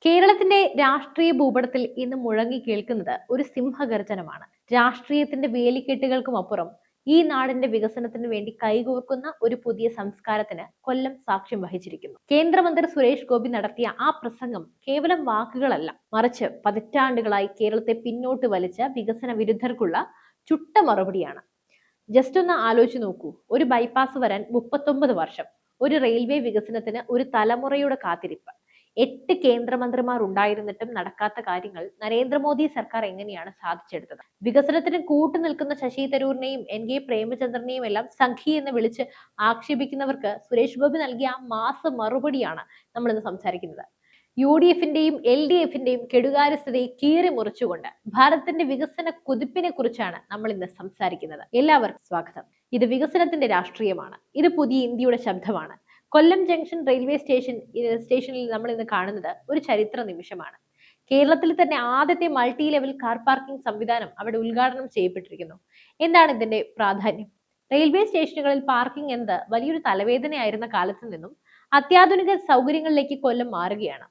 കേരളത്തിന്റെ രാഷ്ട്രീയ ഭൂപടത്തിൽ ഇന്ന് മുഴങ്ങി കേൾക്കുന്നത് ഒരു സിംഹഗർജനമാണ്. രാഷ്ട്രീയത്തിന്റെ വേലിക്കെട്ടുകൾക്കും അപ്പുറം ഈ നാടിന്റെ വികസനത്തിന് വേണ്ടി കൈകോർക്കുന്ന ഒരു പുതിയ സംസ്കാരത്തിന് കൊല്ലം സാക്ഷ്യം വഹിച്ചിരിക്കുന്നു. കേന്ദ്രമന്ത്രി സുരേഷ് ഗോപി നടത്തിയ ആ പ്രസംഗം കേവലം വാക്കുകളല്ല, മറിച്ച് പതിറ്റാണ്ടുകളായി കേരളത്തെ പിന്നോട്ട് വലിച്ച വികസന വിരുദ്ധർക്കുള്ള ചുട്ട മറുപടിയാണ്. ജസ്റ്റ് ഒന്ന് ആലോചിച്ച് നോക്കൂ. ഒരു ബൈപ്പാസ് വരാൻ 39 വർഷം, ഒരു റെയിൽവേ വികസനത്തിന് ഒരു തലമുറയുടെ കാത്തിരിപ്പ്. 8 കേന്ദ്രമന്ത്രിമാർ ഉണ്ടായിരുന്നിട്ടും നടക്കാത്ത കാര്യങ്ങൾ നരേന്ദ്രമോദി സർക്കാർ എങ്ങനെയാണ് സാധിച്ചെടുത്തത്? വികസനത്തിന് കൂട്ടുനിൽക്കുന്ന ശശി തരൂരിനെയും NK പ്രേമചന്ദ്രനെയും എല്ലാം സംഘി എന്ന് വിളിച്ച് ആക്ഷേപിക്കുന്നവർക്ക് സുരേഷ് ഗോപി നൽകിയ ആ മാസ മറുപടിയാണ് നമ്മൾ ഇന്ന് സംസാരിക്കുന്നത്. UDFന്റെയും LDFന്റെയും കെടുകാര്യസ്ഥതയെ കീറി മുറിച്ചുകൊണ്ട് ഭാരതത്തിന്റെ വികസന കുതിപ്പിനെ കുറിച്ചാണ് നമ്മൾ ഇന്ന് സംസാരിക്കുന്നത്. എല്ലാവർക്കും സ്വാഗതം. ഇത് വികസനത്തിന്റെ രാഷ്ട്രീയമാണ്. ഇത് പുതിയ ഇന്ത്യയുടെ ശബ്ദമാണ്. കൊല്ലം ജംഗ്ഷൻ റെയിൽവേ സ്റ്റേഷനിൽ നമ്മൾ ഇന്ന് കാണുന്നത് ഒരു ചരിത്ര നിമിഷമാണ്. കേരളത്തിൽ തന്നെ ആദ്യത്തെ മൾട്ടി ലെവൽ കാർ പാർക്കിംഗ് സംവിധാനം അവിടെ ഉദ്ഘാടനം ചെയ്യപ്പെട്ടിരിക്കുന്നു. എന്താണ് ഇതിന്റെ പ്രാധാന്യം? റെയിൽവേ സ്റ്റേഷനുകളിൽ പാർക്കിംഗ് എന്നത് വലിയൊരു തലവേദനയായിരുന്ന കാലത്ത് നിന്നും അത്യാധുനിക സൗകര്യങ്ങളിലേക്ക് കൊല്ലം മാറുകയാണ്.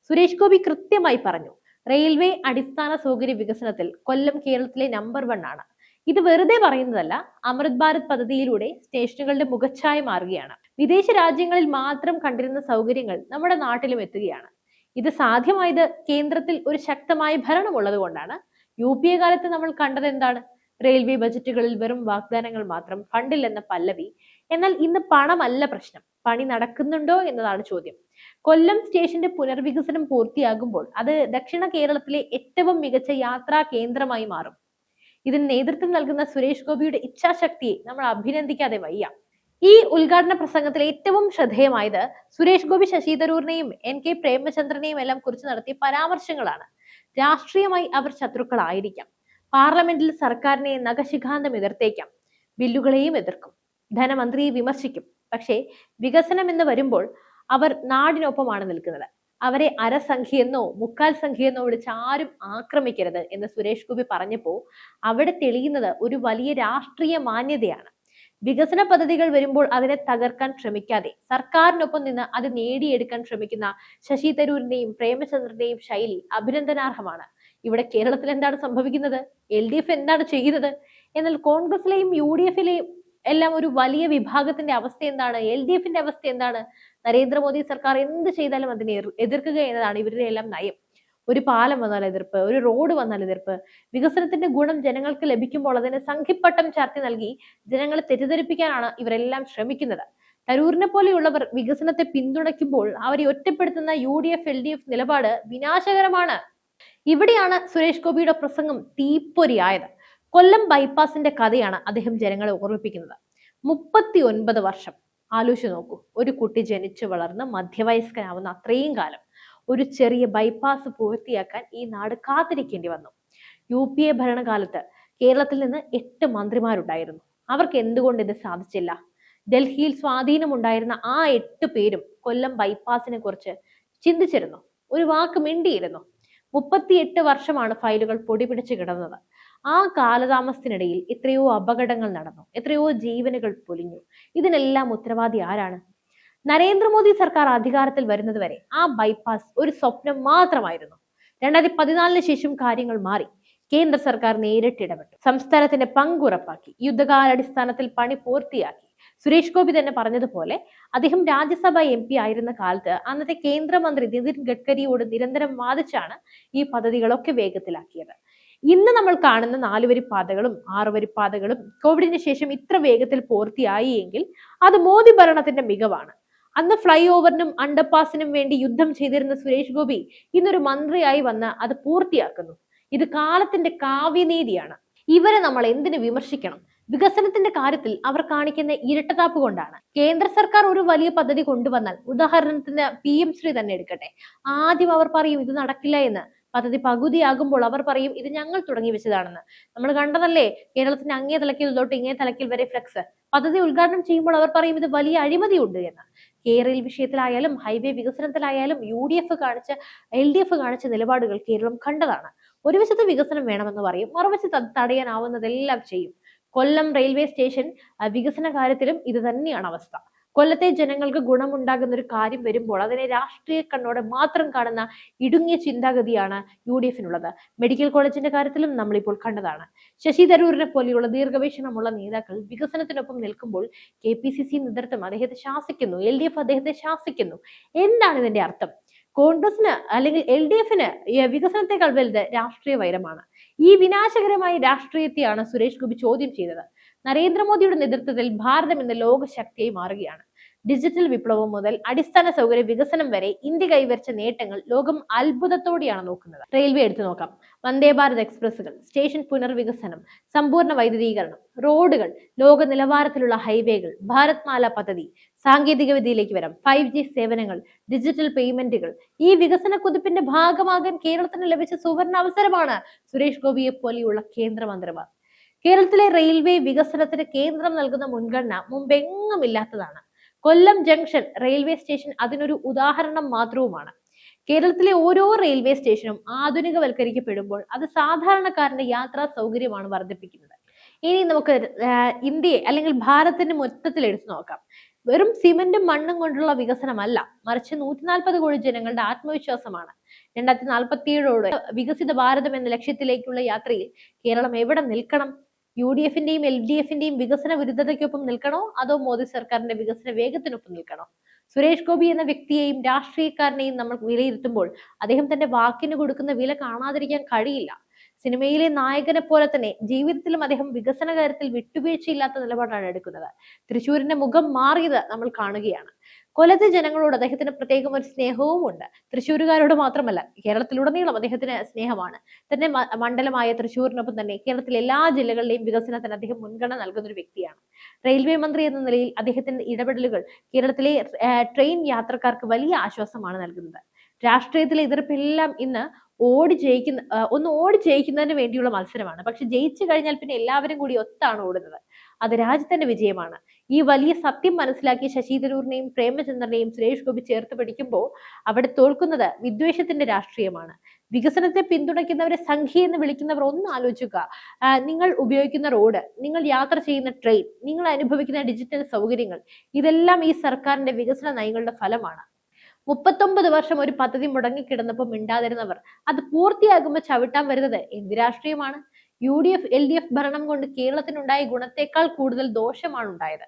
സുരേഷ് ഗോപി കൃത്യമായി പറഞ്ഞു, റെയിൽവേ അടിസ്ഥാന സൗകര്യ വികസനത്തിൽ കൊല്ലം കേരളത്തിലെ നമ്പർ 1 ആണ്. ഇത് വെറുതെ പറയുന്നതല്ല, അമൃത് ഭാരത് പദ്ധതിയിലൂടെ സ്റ്റേഷനുകളുടെ മുഖച്ഛായ മാറുകയാണ്. വിദേശ രാജ്യങ്ങളിൽ മാത്രം കണ്ടിരുന്ന സൗകര്യങ്ങൾ നമ്മുടെ നാട്ടിലും എത്തുകയാണ്. ഇത് സാധ്യമായത് കേന്ദ്രത്തിൽ ഒരു ശക്തമായ ഭരണം ഉള്ളത് കൊണ്ടാണ്. UPA കാലത്ത് നമ്മൾ കണ്ടത് എന്താണ്? റെയിൽവേ ബജറ്റുകളിൽ വെറും വാഗ്ദാനങ്ങൾ മാത്രം, ഫണ്ടില്ലെന്ന പല്ലവി. എന്നാൽ ഇന്ന് പണമല്ല പ്രശ്നം, പണി നടക്കുന്നുണ്ടോ എന്നതാണ് ചോദ്യം. കൊല്ലം സ്റ്റേഷന്റെ പുനർവികസനം പൂർത്തിയാകുമ്പോൾ അത് ദക്ഷിണ കേരളത്തിലെ ഏറ്റവും മികച്ച യാത്രാ കേന്ദ്രമായി മാറും. ഇതിന് നേതൃത്വം നൽകുന്ന സുരേഷ് ഗോപിയുടെ ഇച്ഛാശക്തിയെ നമ്മൾ അഭിനന്ദിക്കാതെ വയ്യ. ഈ ഉദ്ഘാടന പ്രസംഗത്തിൽ ഏറ്റവും ശ്രദ്ധേയമായത് സുരേഷ് ഗോപി ശശി തരൂരിനെയും NK പ്രേമചന്ദ്രനെയും എല്ലാം കുറിച്ച് നടത്തിയ പരാമർശങ്ങളാണ്. രാഷ്ട്രീയമായി അവർ ശത്രുക്കളായിരിക്കാം, പാർലമെന്റിൽ സർക്കാരിനെ നഖശിഖാന്തം എതിർത്തേക്കാം, ബില്ലുകളെയും എതിർക്കും, ധനമന്ത്രിയെ വിമർശിക്കും. പക്ഷേ വികസനം എന്ന് വരുമ്പോൾ അവർ നാടിനൊപ്പമാണ് നിൽക്കുന്നത്. അവരെ അരസംഖ്യയെന്നോ മുക്കാൽ സംഖ്യയെന്നോ വിളിച്ച് ആരും ആക്രമിക്കരുത് എന്ന് സുരേഷ് ഗോപി പറഞ്ഞപ്പോ അവിടെ തെളിയുന്നത് ഒരു വലിയ രാഷ്ട്രീയ മാന്യതയാണ്. വികസന പദ്ധതികൾ വരുമ്പോൾ അതിനെ തകർക്കാൻ ശ്രമിക്കാതെ സർക്കാരിനൊപ്പം നിന്ന് അത് നേടിയെടുക്കാൻ ശ്രമിക്കുന്ന ശശി തരൂരിന്റെയും പ്രേമചന്ദ്രന്റെയും ശൈലി അഭിനന്ദനാർഹമാണ്. ഇവിടെ കേരളത്തിൽ എന്താണ് സംഭവിക്കുന്നത്? LDF എന്താണ് ചെയ്യുന്നത്? എന്നാൽ കോൺഗ്രസിലെയും UDFിലെയും എല്ലാം ഒരു വലിയ വിഭാഗത്തിന്റെ അവസ്ഥ എന്താണ്? LDFന്റെ അവസ്ഥ എന്താണ്? നരേന്ദ്രമോദി സർക്കാർ എന്ത് ചെയ്താലും അതിനെ എതിർക്കുക എന്നതാണ് ഇവരുടെ എല്ലാം നയം. ഒരു പാലം വന്നാൽ എതിർപ്പ്, ഒരു റോഡ് വന്നാൽ എതിർപ്പ്. വികസനത്തിന്റെ ഗുണം ജനങ്ങൾക്ക് ലഭിക്കുമ്പോൾ അതിന് സംഘിപ്പട്ടം ചാർത്തി നൽകി ജനങ്ങളെ തെറ്റിദ്ധരിപ്പിക്കാനാണ് ഇവരെല്ലാം ശ്രമിക്കുന്നത്. തരൂരിനെ പോലെയുള്ളവർ വികസനത്തെ പിന്തുണയ്ക്കുമ്പോൾ അവരെ ഒറ്റപ്പെടുത്തുന്ന UDF LDF നിലപാട് വിനാശകരമാണ്. ഇവിടെയാണ് സുരേഷ് ഗോപിയുടെ പ്രസംഗം തീപ്പൊരിയായത്. കൊല്ലം ബൈപ്പാസിന്റെ കഥയാണ് അദ്ദേഹം ജനങ്ങളെ ഓർമ്മിപ്പിക്കുന്നത്. 39 വർഷം ആലോചിച്ച് നോക്കൂ. ഒരു കുട്ടി ജനിച്ചു വളർന്ന് മധ്യവയസ്കനാവുന്ന അത്രയും കാലം ഒരു ചെറിയ ബൈപ്പാസ് പൂർത്തിയാക്കാൻ ഈ നാട് കാത്തിരിക്കേണ്ടി വന്നു. UPA ഭരണകാലത്ത് കേരളത്തിൽ നിന്ന് 8 മന്ത്രിമാരുണ്ടായിരുന്നു. അവർക്ക് എന്തുകൊണ്ട് ഇത് സാധിച്ചില്ല? ഡൽഹിയിൽ സ്വാധീനമുണ്ടായിരുന്ന ആ 8 പേരും കൊല്ലം ബൈപ്പാസിനെ കുറിച്ച് ചിന്തിച്ചിരുന്നു, ഒരു വാക്ക് മിണ്ടിയിരുന്നു. 38 വർഷമാണ് ഫയലുകൾ പൊടിപിടിച്ച് കിടന്നത്. ആ കാലതാമസത്തിനിടയിൽ എത്രയോ അപകടങ്ങൾ നടന്നു, എത്രയോ ജീവനുകൾ പൊലിഞ്ഞു. ഇതിനെല്ലാം ഉത്തരവാദി ആരാണ്? നരേന്ദ്രമോദി സർക്കാർ അധികാരത്തിൽ വരുന്നത് വരെ ആ ബൈപ്പാസ് ഒരു സ്വപ്നം മാത്രമായിരുന്നു. 2014 ശേഷം കാര്യങ്ങൾ മാറി. കേന്ദ്ര സർക്കാർ നേരിട്ട് ഇടപെട്ടു, സംസ്ഥാനത്തിന്റെ പങ്ക് ഉറപ്പാക്കി, യുദ്ധകാലാടിസ്ഥാനത്തിൽ പണി പൂർത്തിയാക്കി. സുരേഷ് ഗോപി തന്നെ പറഞ്ഞതുപോലെ അദ്ദേഹം രാജ്യസഭ MP ആയിരുന്ന കാലത്ത് അന്നത്തെ കേന്ദ്രമന്ത്രി നിതിൻ ഗഡ്കരിയോട് നിരന്തരം വാദിച്ചാണ് ഈ പദ്ധതികളൊക്കെ വേഗത്തിലാക്കിയത്. ഇന്ന് നമ്മൾ കാണുന്ന 4 വരിപ്പാതകളും 6 വരിപ്പാതകളും കോവിഡിന് ശേഷം ഇത്ര വേഗത്തിൽ പൂർത്തിയായി എങ്കിൽ അത് മോദി ഭരണത്തിന്റെ മികവാണ്. അന്ന് ഫ്ലൈ ഓവറിനും അണ്ടർപാസിനും വേണ്ടി യുദ്ധം ചെയ്തിരുന്ന സുരേഷ് ഗോപി ഇന്നൊരു മന്ത്രിയായി വന്ന് അത് പൂർത്തിയാക്കുന്നു. ഇത് കാലത്തിന്റെ കാവ്യനീതിയാണ്. ഇവരെ നമ്മൾ എന്തിനു വിമർശിക്കണം? വികസനത്തിന്റെ കാര്യത്തിൽ അവർ കാണിക്കുന്ന ഇരട്ടത്താപ്പ് കൊണ്ടാണ്. കേന്ദ്ര സർക്കാർ ഒരു വലിയ പദ്ധതി കൊണ്ടുവന്നാൽ, ഉദാഹരണത്തിന് PM ശ്രീ തന്നെ എടുക്കട്ടെ, ആദ്യം അവർ പറയും ഇത് നടക്കില്ല എന്ന്. പദ്ധതി പകുതിയാകുമ്പോൾ അവർ പറയും ഇത് ഞങ്ങൾ തുടങ്ങി വെച്ചതാണെന്ന്. നമ്മൾ കണ്ടതല്ലേ കേരളത്തിന്റെ അങ്ങേ തലക്കിൽ തൊട്ട് ഇങ്ങേ തലക്കിൽ വരെ ഫ്ലെക്സ്. പദ്ധതി ഉദ്ഘാടനം ചെയ്യുമ്പോൾ അവർ പറയും ഇത് വലിയ അഴിമതിയുണ്ട് എന്ന്. കേരള വിഷയത്തിലായാലും ഹൈവേ വികസനത്തിലായാലും UDF കാണിച്ച LDF കാണിച്ച നിലപാടുകൾ കേരളം കണ്ടതാണ്. ഒരു വശത്ത് വികസനം വേണമെന്ന് പറയും, മറുവശത്ത് അത് തടയാനാവുന്നതെല്ലാം ചെയ്യും. കൊല്ലം റെയിൽവേ സ്റ്റേഷൻ വികസന കാര്യത്തിലും ഇത് തന്നെയാണ് അവസ്ഥ. കൊല്ലത്തെ ജനങ്ങൾക്ക് ഗുണമുണ്ടാകുന്ന ഒരു കാര്യം വരുമ്പോൾ അതിനെ രാഷ്ട്രീയ കണ്ണോടെ മാത്രം കാണുന്ന ഇടുങ്ങിയ ചിന്താഗതിയാണ് UDF-നുള്ളത്. മെഡിക്കൽ കോളേജിന്റെ കാര്യത്തിലും നമ്മളിപ്പോൾ കണ്ടതാണ്. ശശി തരൂരിനെ പോലെയുള്ള ദീർഘവീക്ഷണമുള്ള നേതാക്കൾ വികസനത്തിനൊപ്പം നിൽക്കുമ്പോൾ KPCC നേതൃത്വം അദ്ദേഹത്തെ ശാസിക്കുന്നു, LDF അദ്ദേഹത്തെ ശാസിക്കുന്നു. എന്താണ് ഇതിന്റെ അർത്ഥം? കോൺഗ്രസിന് അല്ലെങ്കിൽ LDF-ന് വികസനത്തെക്കാൾ വലുത് രാഷ്ട്രീയ വൈരമാണ്. ഈ വിനാശകരമായ രാഷ്ട്രീയത്തെയാണ് സുരേഷ് ഗോപി ചോദ്യം ചെയ്തത്. നരേന്ദ്രമോദിയുടെ നേതൃത്വത്തിൽ ഭാരതം ഇന്ന് ലോകശക്തിയായി മാറുകയാണ്. ഡിജിറ്റൽ വിപ്ലവം മുതൽ അടിസ്ഥാന സൗകര്യ വികസനം വരെ ഇന്ത്യ കൈവരിച്ച നേട്ടങ്ങൾ ലോകം അത്ഭുതത്തോടെയാണ് നോക്കുന്നത്. റെയിൽവേ എടുത്തു നോക്കാം. വന്ദേ ഭാരത് എക്സ്പ്രസുകൾ, സ്റ്റേഷൻ പുനർവികസനം, സമ്പൂർണ്ണ വൈദ്യുതീകരണം, റോഡുകൾ, ലോക നിലവാരത്തിലുള്ള ഹൈവേകൾ, ഭാരത് മാല പദ്ധതി, സാങ്കേതിക വിദ്യയിലേക്ക് വരാം, 5G സേവനങ്ങൾ, ഡിജിറ്റൽ പേയ്മെന്റുകൾ. ഈ വികസന കുതിപ്പിന്റെ ഭാഗമാകാൻ കേരളത്തിന് ലഭിച്ച സുവർണ അവസരമാണ് സുരേഷ് ഗോപിയെ പോലെയുള്ള കേന്ദ്രമന്ത്രിമാർ. കേരളത്തിലെ റെയിൽവേ വികസനത്തിന് കേന്ദ്രം നൽകുന്ന മുൻഗണന മുമ്പെങ്ങും ഇല്ലാത്തതാണ്. കൊല്ലം ജംഗ്ഷൻ റെയിൽവേ സ്റ്റേഷൻ അതിനൊരു ഉദാഹരണം മാത്രവുമാണ്. കേരളത്തിലെ ഓരോ റെയിൽവേ സ്റ്റേഷനും ആധുനികവൽക്കരിക്കപ്പെടുമ്പോൾ അത് സാധാരണക്കാരന്റെ യാത്രാ സൗകര്യമാണ് വർദ്ധിപ്പിക്കുന്നത്. ഇനി നമുക്ക് ഇന്ത്യയെ അല്ലെങ്കിൽ ഭാരതത്തിന്റെ മൊത്തത്തിൽ എടുത്തു നോക്കാം. വെറും സിമന്റും മണ്ണും കൊണ്ടുള്ള വികസനമല്ല, മറിച്ച് 140 കോടി ജനങ്ങളുടെ ആത്മവിശ്വാസമാണ്. 2047 വികസിത ഭാരതം എന്ന ലക്ഷ്യത്തിലേക്കുള്ള യാത്രയിൽ കേരളം എവിടെ നിൽക്കണം? UDF-ന്റെയും LDF-ന്റെയും വികസന വിരുദ്ധതയ്ക്കൊപ്പം നിൽക്കണോ, അതോ മോദി സർക്കാരിന്റെ വികസന വേഗത്തിനൊപ്പം നിൽക്കണോ? സുരേഷ് ഗോപി എന്ന വ്യക്തിയെയും രാഷ്ട്രീയക്കാരനെയും നമ്മൾ വിലയിരുത്തുമ്പോൾ അദ്ദേഹം തന്റെ വാക്കിന് കൊടുക്കുന്ന വില കാണാതിരിക്കാൻ കഴിയില്ല. സിനിമയിലെ നായകനെ പോലെ തന്നെ ജീവിതത്തിലും അദ്ദേഹം വികസന കാര്യത്തിൽ വിട്ടുവീഴ്ചയില്ലാത്ത നിലപാടാണ് എടുക്കുന്നത്. തൃശ്ശൂരിന്റെ മുഖം മാറിയത് നമ്മൾ കാണുകയാണ്. കൊല്ലത്തെ ജനങ്ങളോട് അദ്ദേഹത്തിന് പ്രത്യേകം ഒരു സ്നേഹവും ഉണ്ട്. തൃശ്ശൂരുകാരോട് മാത്രമല്ല, കേരളത്തിലുടനീളം അദ്ദേഹത്തിന് സ്നേഹമാണ്. തന്റെ മണ്ഡലമായ തൃശ്ശൂരിനൊപ്പം തന്നെ കേരളത്തിലെ എല്ലാ ജില്ലകളിലെയും വികസനത്തിന് അദ്ദേഹം മുൻഗണന നൽകുന്ന ഒരു വ്യക്തിയാണ്. റെയിൽവേ മന്ത്രി എന്ന നിലയിൽ അദ്ദേഹത്തിന്റെ ഇടപെടലുകൾ കേരളത്തിലെ ട്രെയിൻ യാത്രക്കാർക്ക് വലിയ ആശ്വാസമാണ് നൽകുന്നത്. രാഷ്ട്രീയത്തിലെ എതിർപ്പെല്ലാം ഇന്ന് ഓടി ജയിക്കുന്നതിന് വേണ്ടിയുള്ള മത്സരമാണ്. പക്ഷെ ജയിച്ചു കഴിഞ്ഞാൽ പിന്നെ എല്ലാവരും കൂടി ഒത്താണ് ഓടുന്നത്. അത് രാജ്യത്തിന്റെ വിജയമാണ്. ഈ വലിയ സത്യം മനസ്സിലാക്കി ശശി തരൂരിനെയും പ്രേമചന്ദ്രനെയും സുരേഷ് ഗോപി ചേർത്ത് പിടിക്കുമ്പോൾ അവിടെ തോൽക്കുന്നത് വിദ്വേഷത്തിന്റെ രാഷ്ട്രീയമാണ്. വികസനത്തെ പിന്തുണയ്ക്കുന്നവരെ സംഖ്യ എന്ന് വിളിക്കുന്നവർ ഒന്ന് ആലോചിക്കുക. നിങ്ങൾ ഉപയോഗിക്കുന്ന റോഡ്, നിങ്ങൾ യാത്ര ചെയ്യുന്ന ട്രെയിൻ, നിങ്ങൾ അനുഭവിക്കുന്ന ഡിജിറ്റൽ സൗകര്യങ്ങൾ, ഇതെല്ലാം ഈ സർക്കാരിന്റെ വികസന നയങ്ങളുടെ ഫലമാണ്. 39 വർഷം ഒരു പദ്ധതി മുടങ്ങിക്കിടന്നപ്പോൾ മിണ്ടാതിരുന്നവർ അത് പൂർത്തിയാകുമ്പോൾ ചവിട്ടാൻ വരുന്നത് എന്ത് രാഷ്ട്രീയമാണ്? UDF LDF ഭരണം കൊണ്ട് കേരളത്തിനുണ്ടായ ഗുണത്തെക്കാൾ കൂടുതൽ ദോഷമാണ് ഉണ്ടായത്.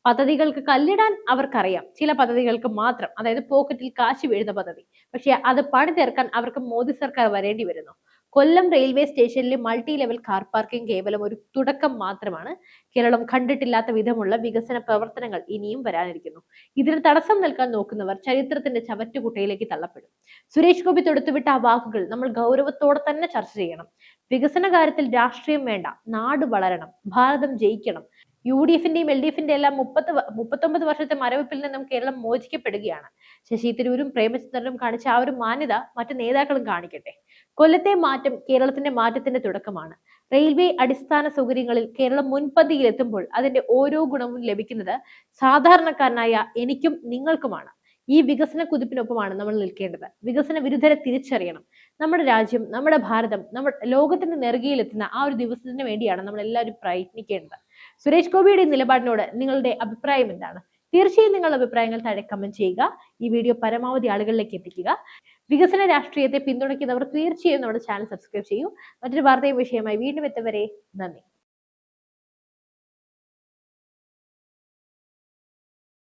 പദ്ധതികൾക്ക് കല്ലിടാൻ അവർക്കറിയാം, ചില പദ്ധതികൾക്ക് മാത്രം, അതായത് പോക്കറ്റിൽ കാശ് വീഴുന്ന പദ്ധതി. പക്ഷെ അത് പണി തീർക്കാൻ അവർക്ക് മോദി സർക്കാർ വരേണ്ടി വരുന്നു. കൊല്ലം റെയിൽവേ സ്റ്റേഷനിലെ മൾട്ടി ലെവൽ കാർ പാർക്കിംഗ് കേവലം ഒരു തുടക്കം മാത്രമാണ്. കേരളം കണ്ടിട്ടില്ലാത്ത വിധമുള്ള വികസന പ്രവർത്തനങ്ങൾ ഇനിയും വരാനിരിക്കുന്നു. ഇതിന് തടസ്സം നിൽക്കാൻ നോക്കുന്നവർ ചരിത്രത്തിന്റെ ചവറ്റുകുട്ടയിലേക്ക് തള്ളപ്പെടും. സുരേഷ് ഗോപി തൊടുത്തുവിട്ട ആ വാക്കുകൾ നമ്മൾ ഗൗരവത്തോടെ തന്നെ ചർച്ച ചെയ്യണം. വികസന കാര്യത്തിൽ രാഷ്ട്രീയം വേണ്ട, നാട് വളരണം, ഭാരതം ജയിക്കണം. UDF-ന്റെയും LDF-ന്റെയും എല്ലാം 39 വർഷത്തെ മരവിപ്പിൽ നിന്നും കേരളം മോചിക്കപ്പെടുകയാണ്. ശശി തരൂരും പ്രേമചന്ദ്രനും കാണിച്ച ആ ഒരു മാന്യത മറ്റു നേതാക്കളും കാണിക്കട്ടെ. കൊല്ലത്തെ മാറ്റം കേരളത്തിന്റെ മാറ്റത്തിന്റെ തുടക്കമാണ്. റെയിൽവേ അടിസ്ഥാന സൗകര്യങ്ങളിൽ കേരളം മുൻപന്തിയിൽ എത്തുമ്പോൾ അതിന്റെ ഓരോ ഗുണവും ലഭിക്കുന്നത് സാധാരണക്കാരനായ എനിക്കും നിങ്ങൾക്കുമാണ്. ഈ വികസന കുതിപ്പിനൊപ്പമാണ് നമ്മൾ നിൽക്കേണ്ടത്. വികസന വിരുദ്ധരെ തിരിച്ചറിയണം. നമ്മുടെ രാജ്യം, നമ്മുടെ ഭാരതം, നമ്മുടെ ലോകത്തിന്റെ നെറുകയിലെത്തുന്ന ആ ഒരു ദിവസത്തിന് വേണ്ടിയാണ് നമ്മൾ എല്ലാവരും പ്രയത്നിക്കേണ്ടത്. സുരേഷ് ഗോപിയുടെ നിലപാടിനോട് നിങ്ങളുടെ അഭിപ്രായം എന്താണ്? തീർച്ചയായും നിങ്ങളുടെ അഭിപ്രായങ്ങൾ താഴെ കമന്റ് ചെയ്യുക. ഈ വീഡിയോ പരമാവധി ആളുകളിലേക്ക് എത്തിക്കുക. വികസന രാഷ്ട്രീയത്തെ പിന്തുണയ്ക്കുന്നവർ തീർച്ചയായും നമ്മുടെ ചാനൽ സബ്സ്ക്രൈബ് ചെയ്യൂ. മറ്റൊരു വാർത്തയും വിഷയമായി വീണ്ടും എത്തുവരെ നന്ദി.